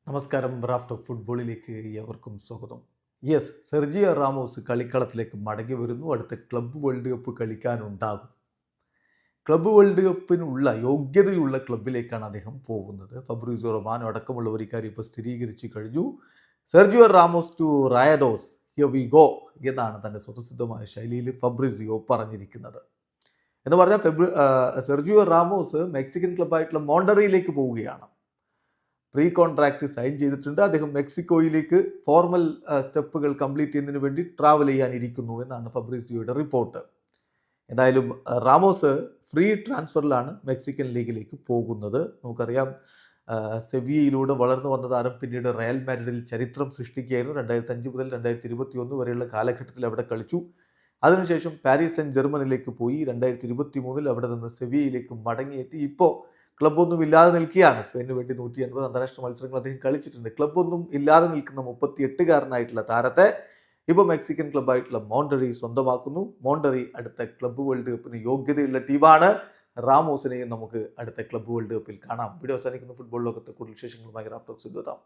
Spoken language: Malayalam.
നമസ്കാരം. റാഫ്റ്റ് ഓഫ് ഫുട്ബോളിലേക്ക് ഏവർക്കും സ്വാഗതം. യെസ്, സെർജിയോ റാമോസ് കളിക്കളത്തിലേക്ക് മടങ്ങി വരുന്നു. അടുത്ത ക്ലബ്ബ് വേൾഡ് കപ്പ് കളിക്കാനുണ്ടാകും. ക്ലബ്ബ് വേൾഡ് കപ്പിനുള്ള യോഗ്യതയുള്ള ക്ലബ്ബിലേക്കാണ് അദ്ദേഹം പോകുന്നത്. ഫബ്രീസിയോ റൊമാനോ അടക്കമുള്ളവർ ഇക്കാര്യം ഇപ്പോൾ സ്ഥിരീകരിച്ചു കഴിഞ്ഞു. Sergio Ramos to Rayados, here we go എന്നാണ് തൻ്റെ സ്വതസിദ്ധമായ ശൈലിയിൽ ഫബ്രീസിയോ പറഞ്ഞിരിക്കുന്നത്. എന്ന് പറഞ്ഞാൽ സെർജിയോ റാമോസ് മെക്സിക്കൻ ക്ലബ്ബായിട്ടുള്ള മോണ്ടറിയിലേക്ക് പോവുകയാണ്. പ്രീ കോൺട്രാക്ട് സൈൻ ചെയ്തിട്ടുണ്ട്. അദ്ദേഹം മെക്സിക്കോയിലേക്ക് ഫോർമൽ സ്റ്റെപ്പുകൾ കംപ്ലീറ്റ് ചെയ്യുന്നതിന് വേണ്ടി ട്രാവൽ ചെയ്യാനിരിക്കുന്നു എന്നാണ് ഫബ്രീസിയോയുടെ റിപ്പോർട്ട്. എന്തായാലും റാമോസ് ഫ്രീ ട്രാൻസ്ഫറിലാണ് മെക്സിക്കൻ ലീഗിലേക്ക് പോകുന്നത്. നമുക്കറിയാം, സെവിയയിലൂടെ വളർന്നു വന്ന താരം പിന്നീട് റയൽ മാഡ്രിഡിൽ ചരിത്രം സൃഷ്ടിക്കുകയായിരുന്നു. 2005 മുതൽ 2021 വരെയുള്ള കാലഘട്ടത്തിൽ അവിടെ കളിച്ചു. അതിനുശേഷം പാരീസ് സെന്റ് ജർമ്മനിലേക്ക് പോയി. 2023 അവിടെ നിന്ന് സെവിയയിലേക്ക് മടങ്ങിയെത്തി. ഇപ്പോൾ ക്ലബ്ബൊന്നും ഇല്ലാതെ നിൽക്കുകയാണ്. സ്പെയിനു വേണ്ടി 180 അന്താരാഷ്ട്ര മത്സരങ്ങൾ അദ്ദേഹം കളിച്ചിട്ടുണ്ട്. ക്ലബ്ബൊന്നും ഇല്ലാതെ നിൽക്കുന്ന 38-കാരനായിട്ടുള്ള താരത്തെ ഇപ്പോൾ മെക്സിക്കൻ ക്ലബ്ബായിട്ടുള്ള മോണ്ടറി സ്വന്തമാക്കുന്നു. മോണ്ടറി അടുത്ത ക്ലബ്ബ് വേൾഡ് കപ്പിന് യോഗ്യതയുള്ള ടീമാണ്. റാമോസിനെയും നമുക്ക് അടുത്ത ക്ലബ്ബ് വേൾഡ് കപ്പിൽ കാണാം. വീഡിയോ അവസാനിക്കുന്ന ഫുട്ബോൾ ലോകത്തെ കൂടുതൽ വിശേഷങ്ങളുമായി റാഫ്റ്റോക്സ് എത്താം.